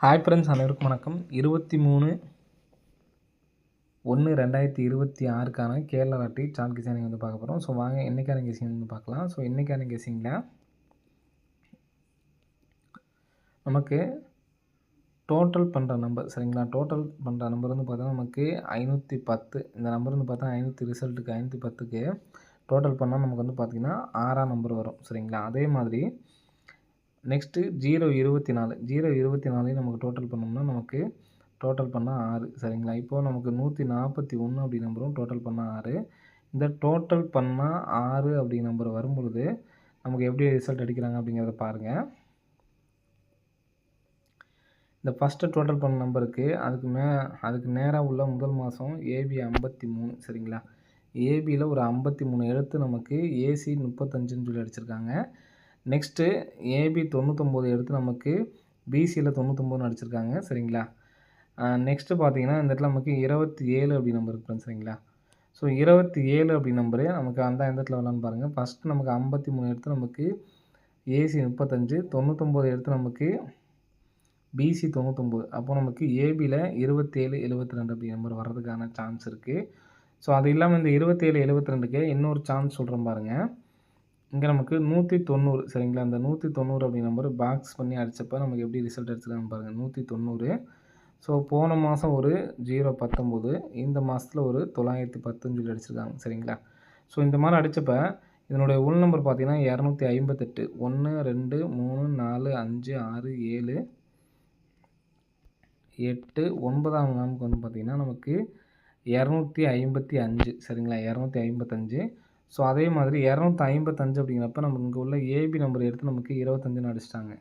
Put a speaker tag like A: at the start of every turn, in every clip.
A: Hi friends, அனைவருக்கும் வணக்கம். 23/1/2026க்கான Kerala lottery chart guessing வந்து பார்க்க போகிறோம். ஸோ வாங்க இன்றைக்கான கெஸிங் வந்து பார்க்கலாம். ஸோ இன்றைக்கான கெஸிங்கில் நமக்கு டோட்டல் பண்ணுற நம்பர் சரிங்களா. டோட்டல் பண்ணுற நம்பர் வந்து பார்த்தா நமக்கு 510. இந்த நம்பர் வந்து பார்த்தா 500 ரிசல்ட்டுக்கு 510க்கு டோட்டல் பண்ணால் நமக்கு வந்து பார்த்திங்கன்னா 6ஆம் நம்பர் வரும் சரிங்களா. அதே மாதிரி நெக்ஸ்ட்டு 024 024 நமக்கு டோட்டல் பண்ணோம்னா நமக்கு டோட்டல் பண்ணால் 6 சரிங்களா. இப்போது நமக்கு 141 அப்படி நம்பரும் டோட்டல் பண்ணால் 6. இந்த டோட்டல் பண்ணால் 6 அப்படி நம்பர் வரும்பொழுது நமக்கு எப்படி ரிசல்ட் அடிக்கிறாங்க அப்படிங்கிறத பாருங்கள். இந்த ஃபஸ்ட்டு டோட்டல் பண்ண நம்பருக்கு அதுக்கு நேராக உள்ள முதல் மாதம் ஏபி 53 சரிங்களா. ஏபியில் ஒரு 53 எழுத்து நமக்கு ஏசி 35ன்னு சொல்லி அடிச்சிருக்காங்க. நெக்ஸ்ட்டு ஏபி 99 எடுத்து நமக்கு பிசியில் 99ன்னு அடிச்சிருக்காங்க சரிங்களா. நெக்ஸ்ட்டு பார்த்தீங்கன்னா இந்த இடத்துல நமக்கு 27 அப்படி நம்பர் இருக்குது சரிங்களா. ஸோ 27 அப்படி நம்பரு நமக்கு அந்த எந்த இடத்துல வரலான்னு பாருங்கள். ஃபஸ்ட்டு நமக்கு 53 எடுத்து நமக்கு ஏசி 35, 99 எடுத்து நமக்கு பிசி 99. அப்போ நமக்கு ஏபியில் 27, 72 அப்படி நம்பர் வர்றதுக்கான சான்ஸ் இருக்குது. ஸோ அது இல்லாமல் இந்த 27, 72க்கு இன்னொரு சான்ஸ் சொல்கிறேன் பாருங்கள். இங்கே நமக்கு 190 சரிங்களா. அந்த 190 அப்படி நம்பர் பாக்ஸ் பண்ணி அடித்தப்போ நமக்கு எப்படி ரிசல்ட் அடிச்சிருக்காங்க பாருங்கள். 190. ஸோ போன மாதம் ஒரு 019, இந்த மாதத்தில் ஒரு 910 சொல்லி அடிச்சிருக்காங்க சரிங்களா. ஸோ இந்த மாதிரி அடித்தப்போ இதனுடைய உள் நம்பர் பார்த்தீங்கன்னா 258. 1 2 3 4 5 6 7 8 9ஆம் நாளுக்கு வந்து பார்த்திங்கன்னா நமக்கு 255 சரிங்களா. 255. ஸோ அதே மாதிரி 255 அப்படிங்கிறப்ப நமக்கு இங்கே உள்ள ஏபி நம்பர் எடுத்து நமக்கு 25ன்னு அடிச்சிட்டாங்க.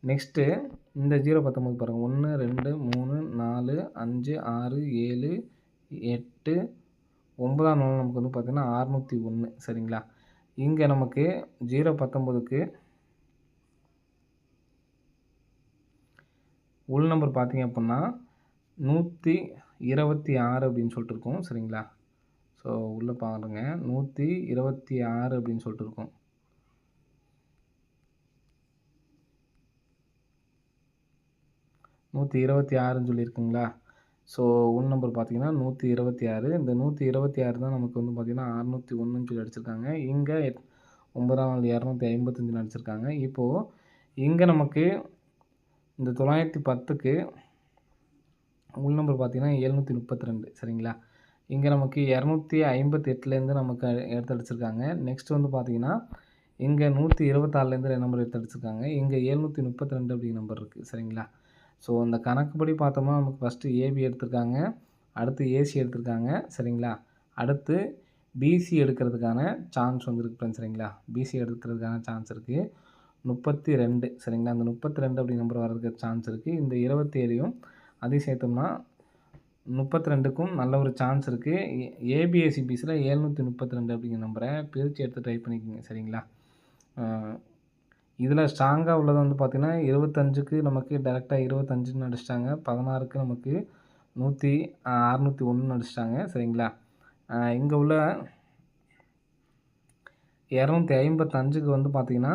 A: நெக்ஸ்ட்டு இந்த 019 பாருங்கள். 1 2 3 4 5 6 7 8 9ஆம் நாள் நமக்கு வந்து பார்த்திங்கன்னா 601 சரிங்களா. இங்கே நமக்கு 019க்கு உள் நம்பர் பார்த்திங்க அப்படின்னா 126 அப்படின்னு சொல்லிட்டு இருக்கும் சரிங்களா. ஸோ உள்ளே பாருங்கள் 126 அப்படின்னு சொல்லிட்டு இருக்கும். நூற்றி 26ன்னு சொல்லியிருக்குங்களா. ஸோ உள் நம்பர் பார்த்தீங்கன்னா 126. இந்த 126 தான் நமக்கு வந்து பார்த்திங்கன்னா 601ன்னு சொல்லி அடிச்சிருக்காங்க. இங்கே 9ஆம் நாள் 255 அடிச்சிருக்காங்க. இப்போது இங்கே நமக்கு இந்த 910க்கு உள் நம்பர் பார்த்திங்கன்னா 732 சரிங்களா. இங்கே நமக்கு 258லேருந்து நமக்கு எடுத்து அடிச்சிருக்காங்க. நெக்ஸ்ட் வந்து பார்த்திங்கன்னா இங்கே 126லேருந்து நம்பர் எடுத்து அடிச்சிருக்காங்க. இங்கே 732 அப்படிங்கிற நம்பர் இருக்குது சரிங்களா. ஸோ இந்த கணக்குப்படி பார்த்தோம்னா நமக்கு ஃபஸ்ட்டு ஏபி எடுத்திருக்காங்க, அடுத்து ஏசி எடுத்திருக்காங்க சரிங்களா. அடுத்து பிசி எடுக்கிறதுக்கான சான்ஸ் வந்துருக்கு ஃப்ரெண்ட்ஸ் சரிங்களா. பிசி எடுக்கிறதுக்கான சான்ஸ் இருக்குது 32 சரிங்களா. அந்த 32 அப்படி நம்பர் வர்றதுக்கு சான்ஸ் இருக்குது. இந்த 27யும் அதையும் சேர்த்தோம்னா 32க்கும் நல்ல ஒரு சான்ஸ் இருக்குது. ஏபிஎஸ்சிபிஸில் 732 அப்படிங்கிற நம்பரை பிரித்து எடுத்து ட்ரை பண்ணிக்கோங்க சரிங்களா. இதில் ஸ்ட்ராங்காக உள்ளது வந்து பார்த்திங்கன்னா 25க்கு நமக்கு டேரெக்டாக 25ன்னு அடிச்சிட்டாங்க. 16க்கு நமக்கு 601 அடிச்சிட்டாங்க சரிங்களா. இங்கே உள்ள 255க்கு வந்து பார்த்திங்கன்னா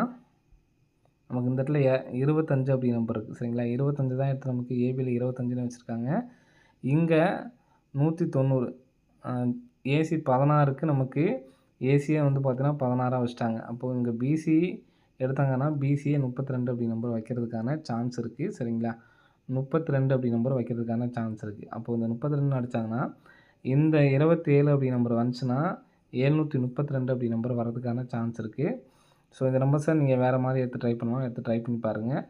A: நமக்கு இந்த இடத்துல 25 அப்படி நம்பர் இருக்குது சரிங்களா. 25 தான் எடுத்து நமக்கு ஏபியில் 25ன்னு வச்சுருக்காங்க. இங்கே 190 ஏசி 16க்கு நமக்கு ஏசியை வந்து பார்த்திங்கன்னா 16ஆக வச்சுட்டாங்க. அப்போது இங்கே பிசி எடுத்தாங்கன்னா பிசியை 32 அப்படி நம்பர் வைக்கிறதுக்கான சான்ஸ் இருக்குது சரிங்களா. 32 அப்படி நம்பர் வைக்கிறதுக்கான சான்ஸ் இருக்குது. அப்போது இந்த 32 அடித்தாங்கன்னா இந்த 27 அப்படி நம்பர் வந்துச்சுன்னா 732 அப்படி நம்பர் வர்றதுக்கான சான்ஸ் இருக்குது. ஸோ இந்த நம்பர்ஸை நீங்கள் வேறு மாதிரி எடுத்து ட்ரை பண்ணலாம். எடுத்து ட்ரை பண்ணி பாருங்கள்.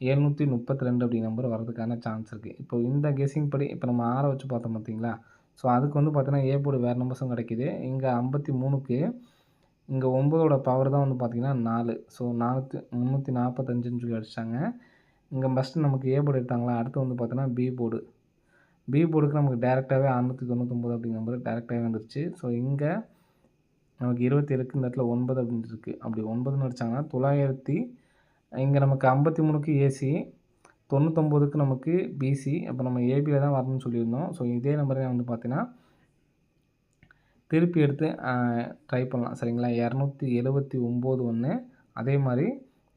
A: 732 அப்படி நம்பர் வர்றதுக்கான சான்ஸ் இருக்குது. இப்போ இந்த கெஸிங் படி இப்போ நம்ம 6 வச்சு பார்த்தோம் பார்த்தீங்களா. ஸோ அதுக்கு வந்து பார்த்தீங்கன்னா ஏ போர்டு வேறு நம்பர்ஸும் கிடைக்கிது. இங்கே 53க்கு இங்கே 9ஓட பவர் தான் வந்து பார்த்திங்கன்னா 4. ஸோ 345ன்னு சொல்லி அடிச்சிட்டாங்க. இங்கே ஃபஸ்ட்டு நமக்கு ஏ போர்டு எடுத்தாங்களா. அடுத்து வந்து பார்த்தோன்னா பி போர்டுக்கு நமக்கு டேரெக்டாகவே 699 அப்படிங்கிற நம்பர் டேரெக்டாகவே வந்துருச்சு. ஸோ இங்கே நமக்கு 27க்கு இந்த இடத்துல 9 அப்படின்னு இருக்குது. அப்படி 9ன்னு அடித்தாங்கன்னா 900. இங்கே நமக்கு 53க்கு ஏசி, 99க்கு நமக்கு பிசி. அப்போ நம்ம ஏபியில் தான் வரணும்னு சொல்லியிருந்தோம். ஸோ இதே நம்பரே வந்து பார்த்தீங்கன்னா திருப்பி எடுத்து ட்ரை பண்ணலாம் சரிங்களா. 279 ஒன்று, அதே மாதிரி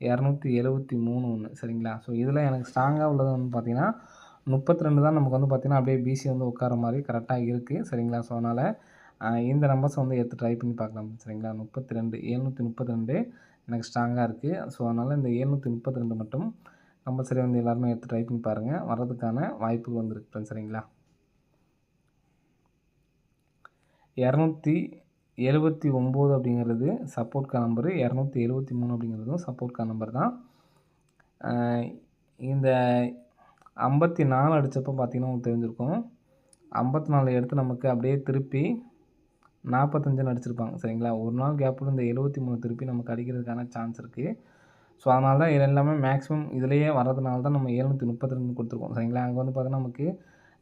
A: 273 ஒன்று சரிங்களா. ஸோ இதில் எனக்கு ஸ்ட்ராங்காக உள்ளது வந்து பார்த்தீங்கன்னா 32 தான் நமக்கு வந்து பார்த்தீங்கன்னா அப்படியே பிசி வந்து உட்கார மாதிரி கரெக்டாக இருக்குது சரிங்களா. ஸோ அதனால் இந்த நம்பர்ஸ் வந்து எடுத்து ட்ரை பண்ணி பார்க்கலாம் சரிங்களா. 32 732 எனக்கு ஸ்ட்ராங்காக இருக்குது. ஸோ அதனால் இந்த 732 மட்டும் கம்பல்சரி வந்து எல்லாருமே எடுத்து ட்ரை பண்ணி பாருங்கள். வர்றதுக்கான வாய்ப்புகள் வந்துருக்கு சரிங்களா. 279 அப்படிங்கிறது சப்போர்ட்கான நம்பரு, 273 அப்படிங்கிறதும் சப்போர்ட்கான நம்பர் தான். இந்த 54 அடித்தப்போ பார்த்தீங்கன்னா உங்களுக்கு தெரிஞ்சிருக்கும். 54 எடுத்து நமக்கு அப்படியே திருப்பி 45ன்னு அடிச்சிருப்பாங்க சரிங்களா. ஒரு நாள் கேப்பில் இந்த 73 திருப்பி நமக்கு அடிக்கிறதுக்கான சான்ஸ் இருக்குது. ஸோ அதனால தான் இது எல்லாமே மேக்ஸிமம் இதிலேயே வர்றதுனால தான் நம்ம 732 கொடுத்துருக்கோம் சரிங்களா. அங்கே வந்து பார்த்தீங்கன்னா நமக்கு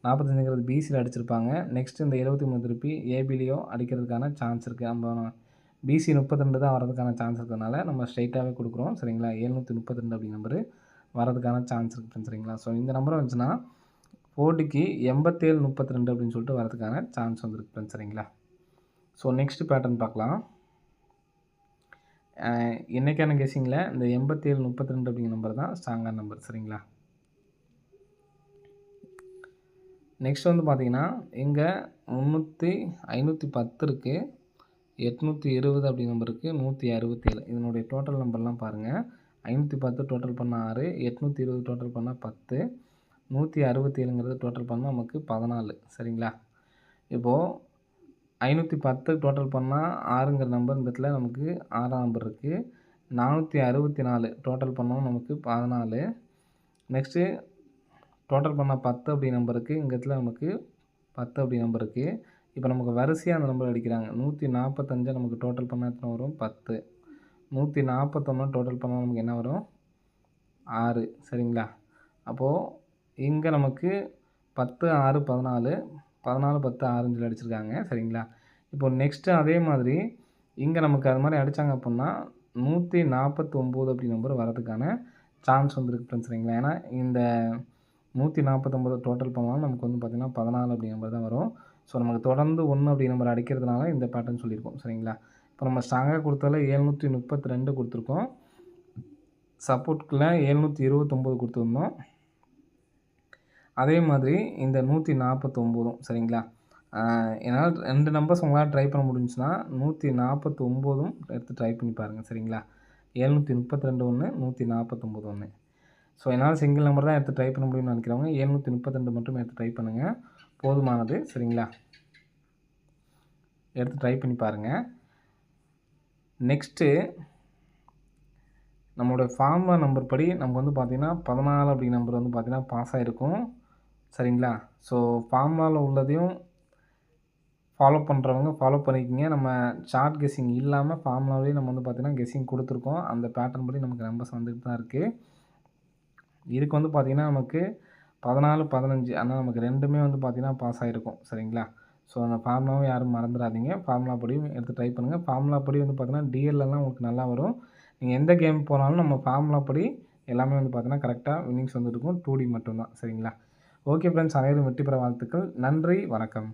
A: 45ங்கிறது பிசியில் அடிச்சிருப்பாங்க. நெக்ஸ்ட் இந்த 73 திருப்பி ஏபிலேயோ அடிக்கிறதுக்கான சான்ஸ் இருக்குது. நம்ம பிசி 32 தான் வரதுக்கான சான்ஸ் இருக்கிறதுனால நம்ம ஸ்ட்ரைட்டாகவே கொடுக்குறோம் சரிங்களா. 732 அப்படி நம்பரு வரதுக்கான சான்ஸ் இருக்குது சரிங்களா. ஸோ இந்த நம்பரை வந்துச்சுன்னா போட்டிக்கு 8732 அப்படின்னு சொல்லிட்டு வரதுக்கான சான்ஸ் வந்துருக்கு சரிங்களா. ஸோ நெக்ஸ்ட் பேட்டர்ன் பார்க்கலாம். இன்றைக்கான கெஸ்ஸிங்கில் இந்த 8732 அப்படிங்கிற நம்பர் தான் ஸ்ட்ராங்கான நம்பர் சரிங்களா. நெக்ஸ்ட் வந்து பார்த்தீங்கன்னா இங்கே 510 இருக்குது, 820 அப்படி நம்பர் இருக்குது, 167 இதனுடைய டோட்டல் நம்பர்லாம் பாருங்கள். 510 டோட்டல் பண்ணால் 6, 820 டோட்டல் பண்ணால் 10, 167ங்கிறது டோட்டல் பண்ணால் நமக்கு 14 சரிங்களா. இப்போது 510 டோட்டல் பண்ணால் 6ங்கிற நம்பர் இந்த இடத்துல நமக்கு 6ஆம் நம்பர் இருக்குது. 464 டோட்டல் பண்ணால் நமக்கு 14. நெக்ஸ்ட்டு டோட்டல் பண்ணால் 10 அப்படி நம்பருக்கு இந்த இடத்துல நமக்கு 10 அப்படி நம்பர் இருக்குது. இப்போ நமக்கு வரிசையாக அந்த நம்பர் அடிக்கிறாங்க. 145 நமக்கு டோட்டல் பண்ணால் எத்தனை வரும் 10, 141 டோட்டல் பண்ணால் நமக்கு என்ன வரும் 6 சரிங்களா. அப்போது இங்கே நமக்கு 10 6 14, 14 10 6ன்னு சொல்லி அடிச்சிருக்காங்க சரிங்களா. இப்போ நெக்ஸ்ட்டு அதே மாதிரி இங்கே நமக்கு அது மாதிரி அடித்தாங்க அப்படின்னா 149 அப்படி நம்பர் வரதுக்கான சான்ஸ் வந்துருக்கு சரிங்களா. ஏன்னா இந்த 149 டோட்டல் பண்ணாலும் நமக்கு வந்து பார்த்திங்கன்னா 14 அப்படி நம்பர் தான் வரும். ஸோ நமக்கு தொடர்ந்து 1 அப்படி நம்பர் அடிக்கிறதுனால இந்த பேட்டர்ன் சொல்லியிருக்கோம் சரிங்களா. இப்போ நம்ம ஸ்ட்ராங்காக கொடுத்தால 732 கொடுத்துருக்கோம். சப்போர்ட்டுக்குள்ளே 729 கொடுத்துருந்தோம். அதே மாதிரி இந்த 149 சரிங்களா. என்னால் 2 நம்பர்ஸ் உங்களால் ட்ரை பண்ண முடிஞ்சுன்னா 149 எடுத்து ட்ரை பண்ணி பாருங்கள் சரிங்களா. 732 ஒன்று, 149 ஒன்று. ஸோ என்னால் சிங்கிள் நம்பர் தான் எடுத்து ட்ரை பண்ண முடியும்னு நினைக்கிறவங்க 732 மட்டும் எடுத்து ட்ரை பண்ணுங்கள், போதுமானது சரிங்களா. எடுத்து ட்ரை பண்ணி பாருங்கள். நெக்ஸ்ட்டு நம்மளோட ஃபார்முலா நம்பர் படி நமக்கு வந்து பார்த்திங்கன்னா 14 அப்படி நம்பர் வந்து பார்த்திங்கன்னா பாஸ் ஆகிருக்கும் சரிங்களா. ஸோ ஃபார்முலாவில் உள்ளதையும் ஃபாலோ பண்ணுறவங்க ஃபாலோ பண்ணிக்கிங்க. நம்ம ஷார்ட் கெஸ்ஸிங் இல்லாமல் ஃபார்முலாவே நம்ம வந்து பார்த்திங்கன்னா கெஸ்ஸிங் கொடுத்துருக்கோம். அந்த பேட்டர்ன் படி நமக்கு நம்பர்ஸ் வந்துட்டு தான் இருக்குது. இதுக்கு வந்து பார்த்திங்கன்னா நமக்கு 14 15 ஆனால் நமக்கு ரெண்டுமே வந்து பார்த்திங்கன்னா பாஸ் ஆகிருக்கும் சரிங்களா. ஸோ அந்த ஃபார்முலாவும் யாரும் மறந்துடாதீங்க. ஃபார்முலா படியும் எடுத்து ட்ரை பண்ணுங்கள். ஃபார்முலா படி வந்து பார்த்திங்கன்னா டிஎல்லாம் உங்களுக்கு நல்லா வரும். நீங்கள் எந்த கேம் போனாலும் நம்ம ஃபார்முலா படி எல்லாமே வந்து பார்த்திங்கன்னா கரெக்டாக வின்னிங்ஸ் வந்துட்டு இருக்கும். 2D மட்டும்தான் சரிங்களா. ஓகே ஃப்ரெண்ட்ஸ், அனைவரும் வெற்றி பெற வாழ்த்துக்கள். நன்றி, வணக்கம்.